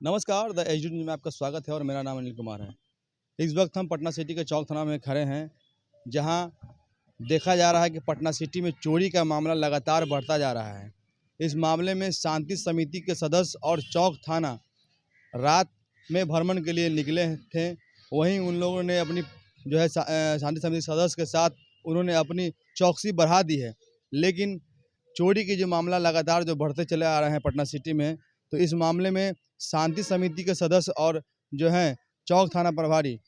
नमस्कार, the H D news में आपका स्वागत है और मेरा नाम अनिल कुमार है। इस वक्त हम पटना सिटी के चौक थाना में खड़े हैं, जहां देखा जा रहा है कि पटना सिटी में चोरी का मामला लगातार बढ़ता जा रहा है। इस मामले में शांति समिति के सदस्य और चौक थाना रात में भ्रमण के लिए निकले थे। वहीं उन लोगों ने अपनी शांति समिति सदस्य के साथ उन्होंने अपनी चौकसी बढ़ा दी है। लेकिन चोरी की जो मामला लगातार जो बढ़ते चले आ रहे हैं पटना सिटी में, तो इस मामले में शांति समिति के सदस्य और जो हैं चौक थाना प्रभारी,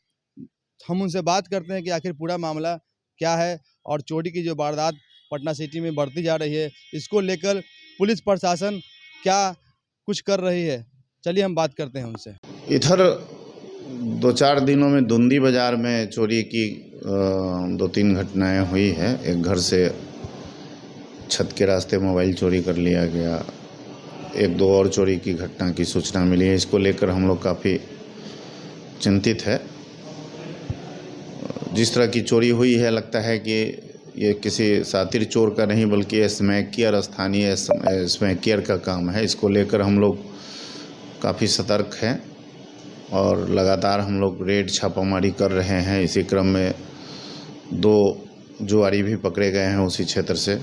हम उनसे बात करते हैं कि आखिर पूरा मामला क्या है और चोरी की जो वारदात पटना सिटी में बढ़ती जा रही है, इसको लेकर पुलिस प्रशासन क्या कुछ कर रही है। चलिए हम बात करते हैं उनसे। इधर 2-4 दिनों में धुंदी बाज़ार में चोरी की 2-3 घटनाएं हुई है। एक घर से छत के रास्ते मोबाइल चोरी कर लिया गया। 1-2 और चोरी की घटना की सूचना मिली है। इसको लेकर हम लोग काफ़ी चिंतित है। जिस तरह की चोरी हुई है, लगता है कि ये किसी शातिर चोर का नहीं बल्कि स्मैकियर, स्थानीय स्मैकियर का काम है। इसको लेकर हम लोग काफ़ी सतर्क हैं और लगातार हम लोग रेड छापामारी कर रहे हैं। इसी क्रम में 2 जुआरी भी पकड़े गए हैं उसी क्षेत्र से,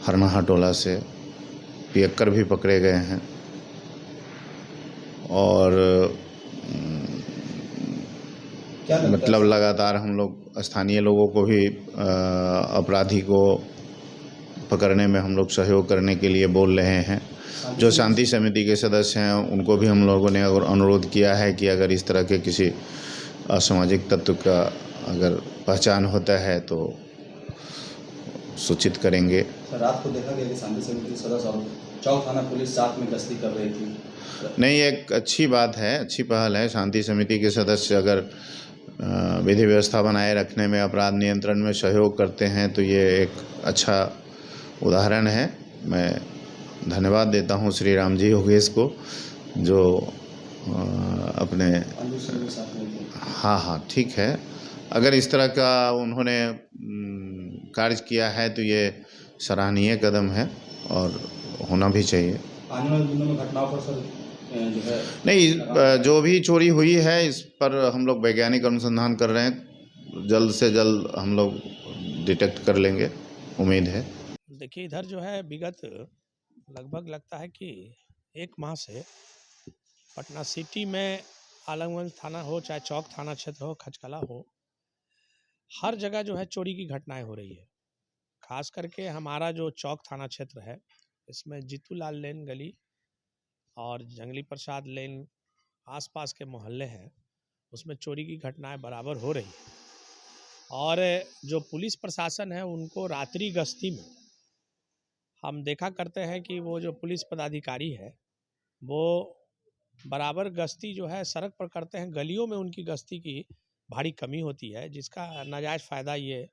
हरनाहा टोला से। पियक्कर भी पकड़े गए हैं और मतलब लगातार हम लोग स्थानीय लोगों को भी अपराधी को पकड़ने में हम लोग सहयोग करने के लिए बोल रहे हैं। जो शांति समिति के सदस्य हैं उनको भी हम लोगों ने अनुरोध किया है कि अगर इस तरह के किसी असामाजिक तत्व का अगर पहचान होता है तो सूचित करेंगे। सर, रात को देखा गया कि शांति समिति के सदस्य और चौक थाना पुलिस साथ में गश्ती कर रही थी। नहीं, एक अच्छी बात है, अच्छी पहल है। शांति समिति के सदस्य अगर विधि व्यवस्था बनाए रखने में, अपराध नियंत्रण में सहयोग करते हैं तो ये एक अच्छा उदाहरण है। मैं धन्यवाद देता हूँ श्री राम जी योगेश को, जो अपने हाँ ठीक है। अगर इस तरह का उन्होंने कार्य किया है तो ये सराहनीय कदम है और होना भी चाहिए। आने वाले दिनों में घटनाओं पर सर जो है नहीं, जो भी चोरी हुई है इस पर हम लोग वैज्ञानिक अनुसंधान कर रहे हैं। जल्द से जल्द हम लोग डिटेक्ट कर लेंगे, उम्मीद है। देखिए, इधर जो है विगत लगभग लगता है कि 1 माह से पटना सिटी में आलमगंज थाना हो, चाहे चौक थाना क्षेत्र हो, खचकला हो, हर जगह जो है चोरी की घटनाएं हो रही है। खास करके हमारा जो चौक थाना क्षेत्र है, इसमें जीतू लाल लेन गली और जंगली प्रसाद लेन आसपास के मोहल्ले हैं, उसमें चोरी की घटनाएं बराबर हो रही है। और जो पुलिस प्रशासन है उनको रात्रि गश्ती में हम देखा करते हैं कि वो जो पुलिस पदाधिकारी है वो बराबर गश्ती जो है सड़क पर करते हैं। गलियों में उनकी गश्ती की भारी कमी होती है, जिसका नाजायज़ फ़ायदा ये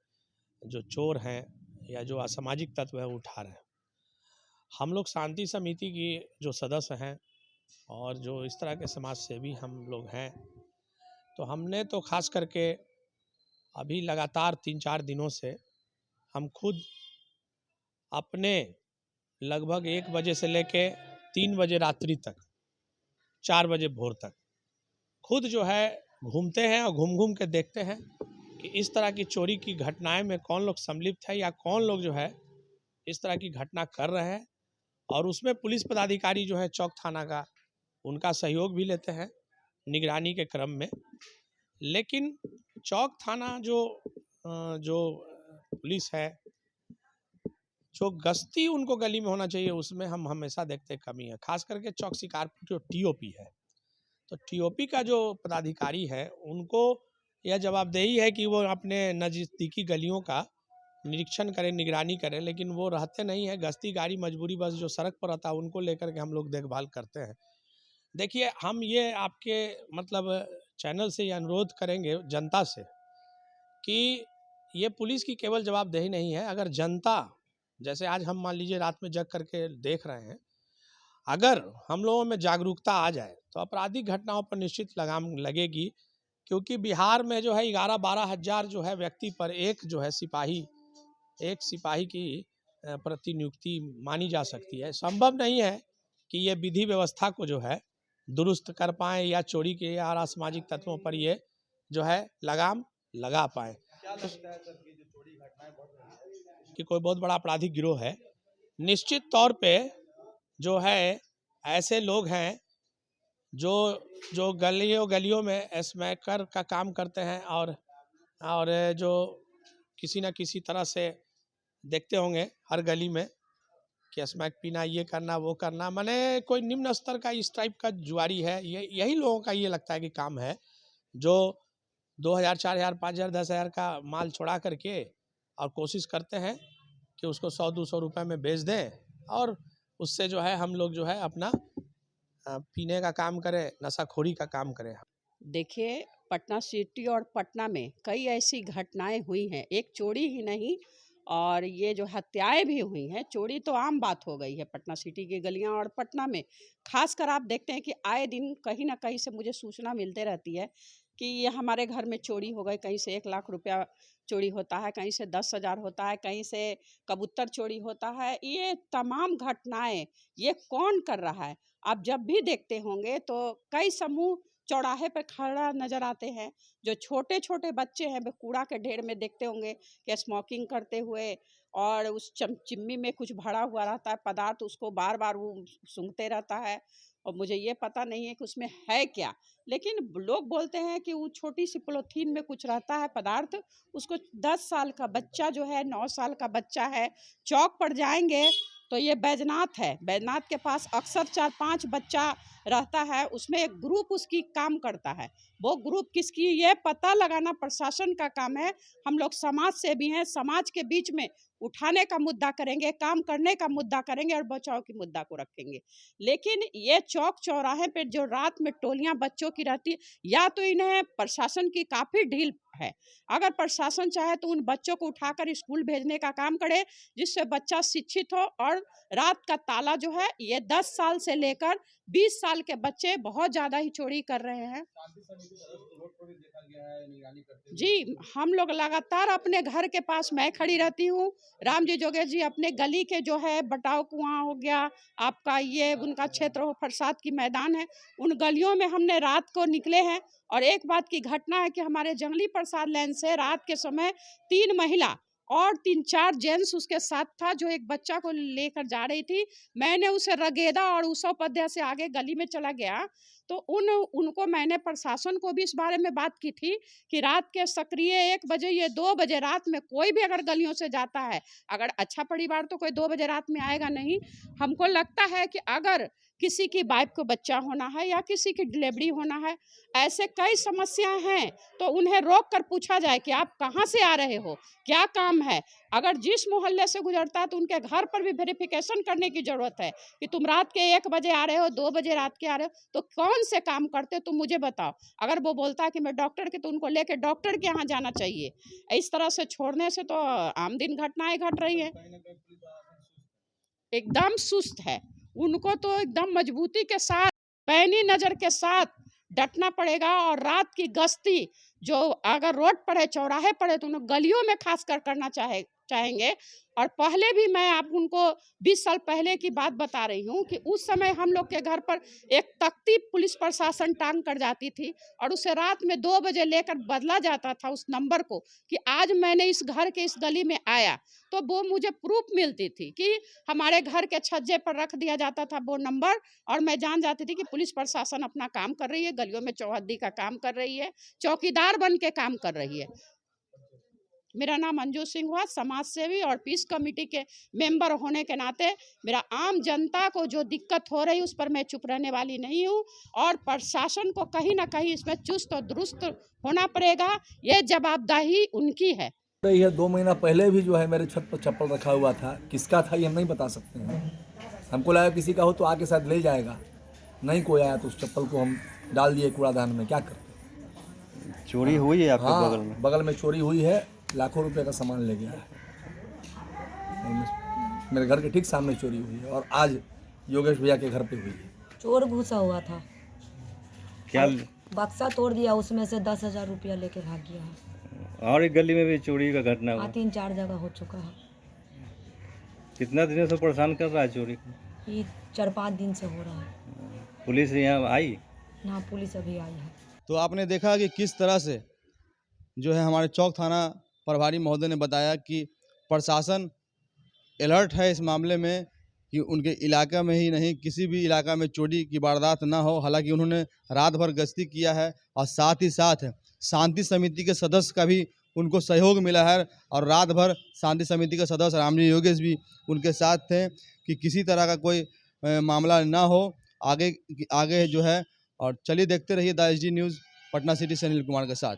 जो चोर हैं या जो असामाजिक तत्व है उठा रहे हैं। हम लोग शांति समिति की जो सदस्य हैं और जो इस तरह के समाज सेवी हम लोग हैं, तो हमने तो खास करके अभी लगातार 3-4 दिनों से हम खुद अपने लगभग 1 बजे से लेके 3 बजे रात्रि तक, 4 बजे भोर तक खुद जो है घूमते हैं और घूम घूम के देखते हैं कि इस तरह की चोरी की घटनाएं में कौन लोग सम्मिलित है या कौन लोग जो है इस तरह की घटना कर रहे हैं। और उसमें पुलिस पदाधिकारी जो है चौक थाना का, उनका सहयोग भी लेते हैं निगरानी के क्रम में। लेकिन चौक थाना जो पुलिस है, जो गश्ती उनको गली में होना चाहिए, उसमें हम हमेशा देखते कमी है। खास करके चौक शिकारपुर जो टीओपी है, तो टीओपी का जो पदाधिकारी है उनको यह जवाबदेही है कि वो अपने नज़दीकी गलियों का निरीक्षण करें, निगरानी करें, लेकिन वो रहते नहीं है। गश्ती गाड़ी मजबूरी बस जो सड़क पर रहता है उनको लेकर के हम लोग देखभाल करते हैं। देखिए, हम ये आपके मतलब चैनल से ये अनुरोध करेंगे जनता से कि ये पुलिस की केवल जवाबदेही नहीं है। अगर जनता, जैसे आज हम मान लीजिए रात में जग करके देख रहे हैं, अगर हम लोगों में जागरूकता आ जाए तो आपराधिक घटनाओं पर निश्चित लगाम लगेगी। क्योंकि बिहार में जो है 11-12 हज़ार जो है व्यक्ति पर एक जो है एक सिपाही की प्रतिनियुक्ति मानी जा सकती है। संभव नहीं है कि ये विधि व्यवस्था को जो है दुरुस्त कर पाएँ या चोरी के या असामाजिक तत्वों पर ये जो है लगाम लगा पाएँ। क्या लगता है सर कि जो चोरी घटनाएं बढ़ रही है? कि कोई बहुत बड़ा आपराधिक गिरोह है। निश्चित तौर पे जो है ऐसे लोग हैं जो जो गलियों में स्मैकर का काम करते हैं और जो किसी न किसी तरह से देखते होंगे हर गली में कि स्मैक पीना, ये करना, वो करना, माने कोई निम्न स्तर का इस टाइप का जुआरी है। यही लोगों का ये लगता है कि काम है, जो 2000, 4000, 5000, 10,000 का माल छुड़ा करके और कोशिश करते हैं कि उसको 100-200 रुपए में बेच दें और उससे जो है हम लोग जो है अपना पीने का काम करें, नशाखोरी का काम करें। देखिए, पटना सिटी और पटना में कई ऐसी घटनाएं हुई हैं, एक चोरी ही नहीं और ये जो हत्याएं भी हुई हैं। चोरी तो आम बात हो गई है पटना सिटी की गलियां और पटना में खासकर आप देखते हैं कि आए दिन कहीं ना कहीं से मुझे सूचना मिलते रहती है कि ये हमारे घर में चोरी हो गई। कहीं से 1 लाख रुपया चोरी होता है, कहीं से 10,000 होता है, कहीं से कबूतर चोरी होता है। ये तमाम घटनाएं ये कौन कर रहा है? आप जब भी देखते होंगे तो कई समूह चौराहे पर खड़ा नजर आते हैं। जो छोटे छोटे बच्चे हैं वे कूड़ा के ढेर में देखते होंगे कि स्मोकिंग करते हुए और उस चिम्मी में कुछ भरा हुआ रहता है पदार्थ, उसको बार बार वो सूंघते रहता है और मुझे ये पता नहीं है कि उसमें है क्या, लेकिन लोग बोलते हैं कि वो छोटी सी पॉलीथीन में कुछ रहता है पदार्थ। उसको 10 साल का बच्चा जो है, 9 साल का बच्चा है, चौक पर जाएंगे तो ये बैजनाथ है, बैजनाथ के पास अक्सर 4-5 बच्चा रहता है, उसमें एक ग्रुप उसकी काम करता है। वो ग्रुप किसकी ये पता लगाना प्रशासन का काम है। हम लोग समाज सेवी हैं, समाज के बीच में उठाने का मुद्दा करेंगे, काम करने का मुद्दा करेंगे और बचाव की मुद्दा को रखेंगे। लेकिन ये चौक चौराहे पे जो रात में टोलियां बच्चों की रहती है, या तो इन्हें प्रशासन की काफ़ी ढील है। अगर प्रशासन चाहे तो उन बच्चों को उठाकर स्कूल भेजने का काम करे जिससे बच्चा शिक्षित हो। और रात का ताला जो है, ये 10 साल से लेकर 20 साल के बच्चे बहुत ज़्यादा ही चोरी कर रहे हैं। शांति समिति सदस्य रोड पर भी देखा गया है निगरानी करते हुए। जी, हम लोग लगातार अपने घर के पास मैं खड़ी रहती हूँ, राम जी जोगेश जी अपने गली के जो है बटाव कुआं हो गया, आपका ये उनका क्षेत्र हो, फरसाद की मैदान है, उन गलियों में हमने रात को निकले हैं। और एक बात की घटना है कि हमारे जंगली प्रसाद लैन से रात के समय 3 महिला और 3-4 जेंट्स उसके साथ था, जो एक बच्चा को लेकर जा रही थी। मैंने उसे रगेदा और उसोपध्याय से आगे गली में चला गया तो उनको मैंने प्रशासन को भी इस बारे में बात की थी कि रात के सक्रिय 1 बजे या 2 बजे रात में कोई भी अगर गलियों से जाता है, अगर अच्छा परिवार तो कोई 2 बजे रात में आएगा नहीं। हमको लगता है कि अगर किसी की वाइफ को बच्चा होना है या किसी की डिलीवरी होना है, ऐसे कई समस्याएं हैं, तो उन्हें रोक कर पूछा जाए कि आप कहाँ से आ रहे हो, क्या काम है। अगर जिस मोहल्ले से गुजरता है तो उनके घर पर भी वेरिफिकेशन करने की ज़रूरत है कि तुम रात के 1 बजे आ रहे हो, 2 बजे रात के आ रहे हो, तो कौन से काम करते हो तुम मुझे बताओ। अगर वो बोलता है कि मैं डॉक्टर के, तो उनको लेके डॉक्टर के यहाँ जाना चाहिए। इस तरह से छोड़ने से तो आम दिन घटनाएं घट रही हैं। कहीं ना कहीं पुलिस प्रशासन एकदम सुस्त है, उनको तो एकदम मजबूती के साथ, पैनी नज़र के साथ डटना पड़ेगा। और रात की गश्ती जो अगर रोड पर है, चौराहे पर है, तो उन्हें गलियों में खास कर करना चाहेंगे। और पहले भी मैं आप उनको 20 साल पहले की बात बता रही हूँ कि उस समय हम लोग के घर पर एक तख्ती पुलिस प्रशासन टांग कर जाती थी और उसे रात में 2 बजे लेकर बदला जाता था उस नंबर को कि आज मैंने इस घर के इस गली में आया, तो वो मुझे प्रूफ मिलती थी कि हमारे घर के छज्जे पर रख दिया जाता था वो नंबर। और मैं जान जाती थी कि पुलिस प्रशासन अपना काम कर रही है, गलियों में चौहद्दी का काम कर रही है, चौकीदार बन के काम कर रही है। मेरा नाम अंजू सिंह हुआ, समाज सेवी और पीस कमेटी के मेंबर होने के नाते मेरा आम जनता को जो दिक्कत हो रही उस पर मैं चुप रहने वाली नहीं हूँ। और प्रशासन को कहीं ना कहीं इसमें चुस्त और दुरुस्त होना पड़ेगा, ये जवाबदेही उनकी है। रही है 2 महीना पहले भी जो है मेरे छत पर चप्पल रखा हुआ था, किसका था ये हम नहीं बता सकते हैं। हमको लगा किसी का हो तो आके साथ ले जाएगा, नहीं कोई आया तो उस चप्पल को हम डाल दिए कूड़ादान में। क्या करते। चोरी हुई है आपके हाँ, बगल में? बगल में चोरी हुई है, लाखों रुपए का सामान ले गया है। मेरे घर के ठीक सामने चोरी हुई है और आज योगेश भैया के घर पे हुई है। चोर घुसा हुआ था, क्या? बक्सा तोड़ दिया, उसमें से 10,000 रुपया लेके भाग गया है। और एक गली में भी चोरी का घटना हुआ। 3-4 जगह हो चुका है। कितना दिनों से परेशान कर रहा है चोरी को? ये 4-5 दिन से हो रहा है। पुलिस यहाँ आई? ना पुलिस अभी आई है। तो आपने देखा कि किस तरह से जो है हमारे चौक थाना प्रभारी महोदय ने बताया कि प्रशासन अलर्ट है इस मामले में कि उनके इलाका में ही नहीं किसी भी इलाका में चोरी की वारदात ना हो। हालांकि उन्होंने रात भर गश्ती किया है और साथ ही साथ शांति समिति के सदस्य का भी उनको सहयोग मिला है और रात भर शांति समिति के सदस्य रामजी योगेश भी उनके साथ थे कि किसी तरह का कोई मामला ना हो आगे जो है। और चलिए देखते रहिए the SD news Patna city से अनिल कुमार के साथ।